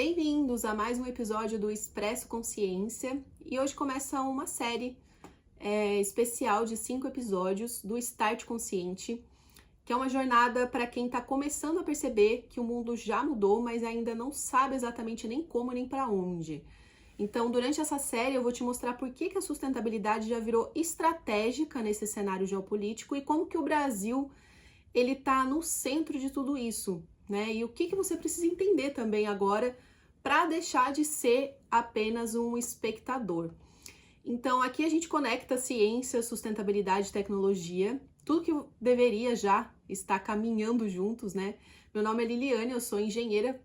Bem-vindos a mais um episódio do Expresso Consciência e hoje começa uma série especial de 5 episódios do Start Consciente, que é uma jornada para quem está começando a perceber que o mundo já mudou, mas ainda não sabe exatamente nem como nem para onde. Então, durante essa série, eu vou te mostrar por que a sustentabilidade já virou estratégica nesse cenário geopolítico e como que o Brasil ele está no centro de tudo isso, né? E o que você precisa entender também agora para deixar de ser apenas um espectador. Então, aqui a gente conecta ciência, sustentabilidade e tecnologia, tudo que deveria já estar caminhando juntos, né? Meu nome é Liliane, eu sou engenheira,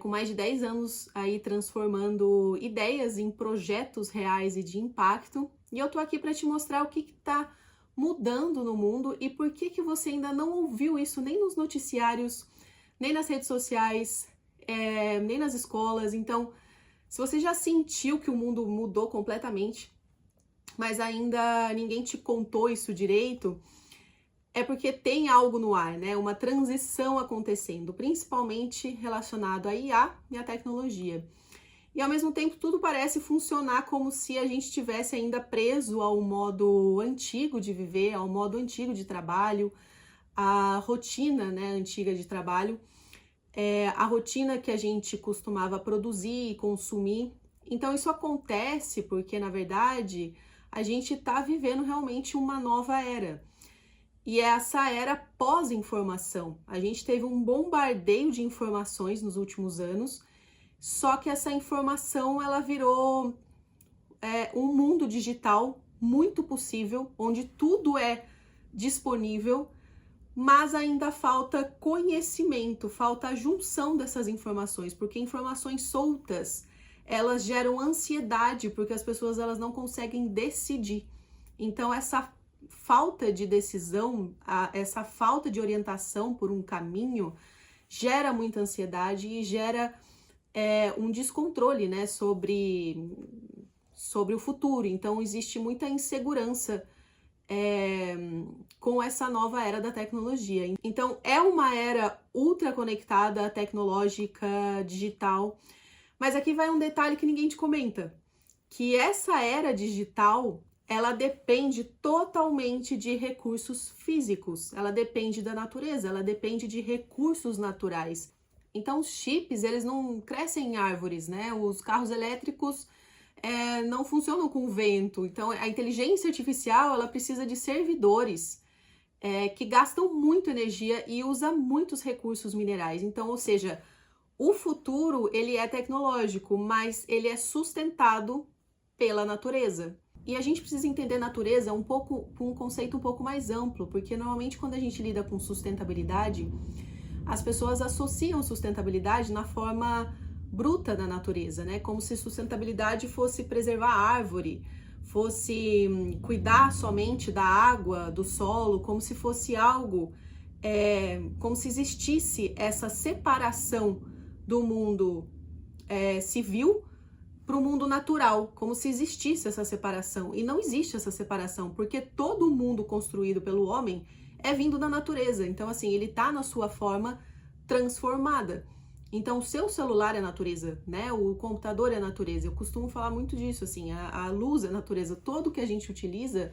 com mais de 10 anos aí transformando ideias em projetos reais e de impacto. E eu tô aqui para te mostrar o que está mudando no mundo e por que você ainda não ouviu isso nem nos noticiários, nem nas redes sociais, nem nas escolas. Então, se você já sentiu que o mundo mudou completamente, mas ainda ninguém te contou isso direito, é porque tem algo no ar, né? Uma transição acontecendo, principalmente relacionado à IA e à tecnologia. E ao mesmo tempo tudo parece funcionar como se a gente estivesse ainda preso ao modo antigo de viver, ao modo antigo de trabalho, à rotina, né, antiga de trabalho, a rotina que a gente costumava produzir e consumir. Então isso acontece porque, na verdade, a gente está vivendo realmente uma nova era. E é essa era pós-informação. A gente teve um bombardeio de informações nos últimos anos, só que essa informação ela virou um mundo digital muito possível, onde tudo é disponível, mas ainda falta conhecimento, falta a junção dessas informações, porque informações soltas, elas geram ansiedade, porque as pessoas elas não conseguem decidir. Então essa falta de decisão, essa falta de orientação por um caminho, gera muita ansiedade e gera um descontrole, né, sobre o futuro. Então existe muita insegurança com essa nova era da tecnologia. Então é uma era ultra conectada, tecnológica, digital. Mas aqui vai um detalhe que ninguém te comenta, que essa era digital, ela depende totalmente de recursos físicos, ela depende da natureza, ela depende de recursos naturais. Então os chips, eles não crescem em árvores, né? Os carros elétricos não funcionam com vento. Então a inteligência artificial, ela precisa de servidores que gastam muito energia e usa muitos recursos minerais. Então, ou seja, o futuro, ele é tecnológico, mas ele é sustentado pela natureza. E a gente precisa entender natureza um conceito um pouco mais amplo, porque normalmente quando a gente lida com sustentabilidade, as pessoas associam sustentabilidade na forma bruta da natureza, né? Como se sustentabilidade fosse preservar a árvore, fosse cuidar somente da água, do solo, como se fosse algo, como se existisse essa separação do mundo civil para o mundo natural, como se existisse essa separação. E não existe essa separação, porque todo mundo construído pelo homem é vindo da natureza. Então, assim, ele tá na sua forma transformada. Então, o seu celular é natureza, né? O computador é natureza. Eu costumo falar muito disso, assim, a luz é natureza. Tudo que a gente utiliza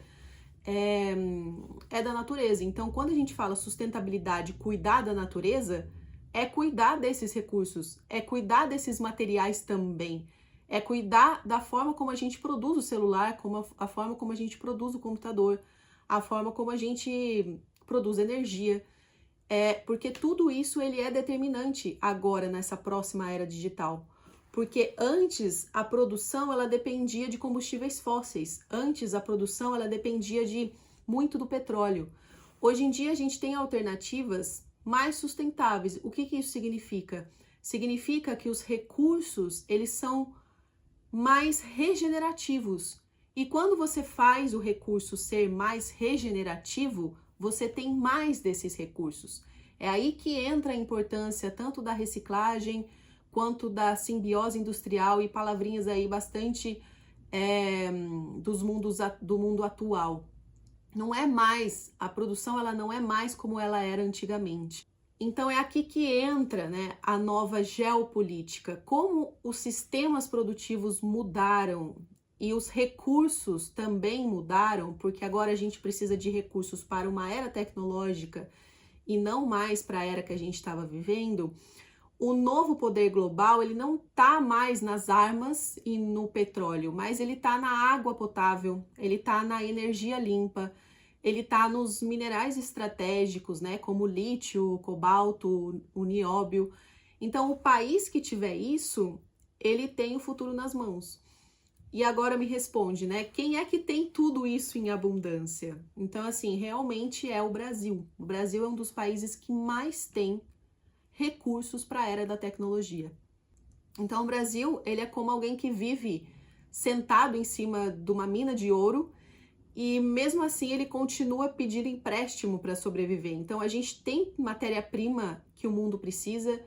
é da natureza. Então, quando a gente fala sustentabilidade, cuidar da natureza, é cuidar desses recursos, é cuidar desses materiais também, é cuidar da forma como a gente produz o celular, a forma como a gente produz o computador, a forma como a gente produz energia. Porque tudo isso ele é determinante agora nessa próxima era digital. Porque antes a produção ela dependia de combustíveis fósseis, antes a produção ela dependia de muito do petróleo. Hoje em dia a gente tem alternativas mais sustentáveis. O que isso significa? Significa que os recursos eles são mais regenerativos. E quando você faz o recurso ser mais regenerativo, você tem mais desses recursos. É aí que entra a importância tanto da reciclagem quanto da simbiose industrial e palavrinhas aí bastante do mundo atual. Não é mais, a produção ela não é mais como ela era antigamente. Então é aqui que entra, né, a nova geopolítica. Como os sistemas produtivos mudaram e os recursos também mudaram, porque agora a gente precisa de recursos para uma era tecnológica e não mais para a era que a gente estava vivendo. O novo poder global, ele não está mais nas armas e no petróleo, mas ele está na água potável, ele está na energia limpa, ele está nos minerais estratégicos, né, como lítio, cobalto, o nióbio. Então, o país que tiver isso, ele tem o futuro nas mãos. E agora me responde, né, quem é que tem tudo isso em abundância? Então, assim, realmente é o Brasil. O Brasil é um dos países que mais tem recursos para a era da tecnologia. Então, o Brasil, ele é como alguém que vive sentado em cima de uma mina de ouro e mesmo assim ele continua pedindo empréstimo para sobreviver. Então, a gente tem matéria-prima que o mundo precisa,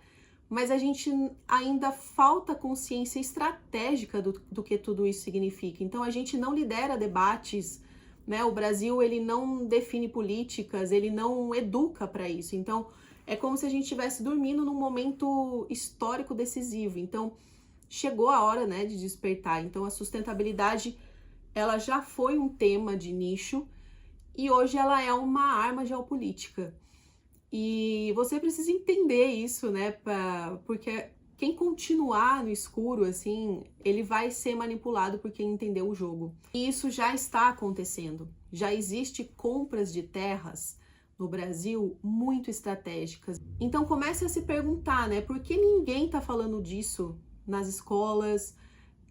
mas a gente ainda falta consciência estratégica do que tudo isso significa. Então, a gente não lidera debates, né? O Brasil, ele não define políticas, ele não educa para isso. Então, é como se a gente estivesse dormindo num momento histórico decisivo. Então, chegou a hora, né, de despertar. Então, a sustentabilidade, ela já foi um tema de nicho e hoje ela é uma arma geopolítica. E você precisa entender isso, né, porque quem continuar no escuro, assim, ele vai ser manipulado por quem entendeu o jogo. E isso já está acontecendo. Já existe compras de terras no Brasil muito estratégicas. Então comece a se perguntar, né, por que ninguém está falando disso nas escolas?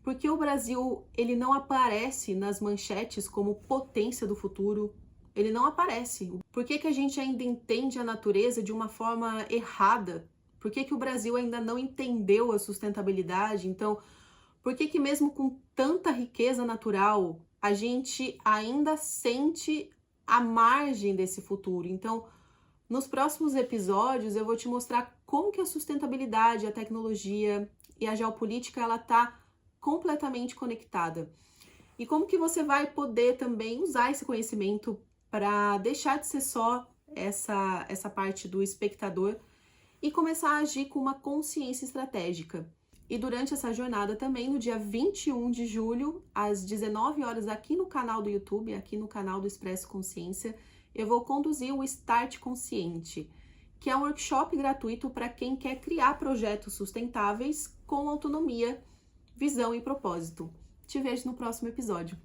Por que o Brasil, ele não aparece nas manchetes como potência do futuro? Ele não aparece. Por que que a gente ainda entende a natureza de uma forma errada? Por que que o Brasil ainda não entendeu a sustentabilidade? Então, por que que mesmo com tanta riqueza natural, a gente ainda sente a margem desse futuro? Então, nos próximos episódios, eu vou te mostrar como que a sustentabilidade, a tecnologia e a geopolítica, ela tá completamente conectada. E como que você vai poder também usar esse conhecimento para deixar de ser só essa parte do espectador e começar a agir com uma consciência estratégica. E durante essa jornada também, no dia 21 de julho, às 19 horas, aqui no canal do YouTube, aqui no canal do Expresso Consciência, eu vou conduzir o Start Consciente, que é um workshop gratuito para quem quer criar projetos sustentáveis com autonomia, visão e propósito. Te vejo no próximo episódio.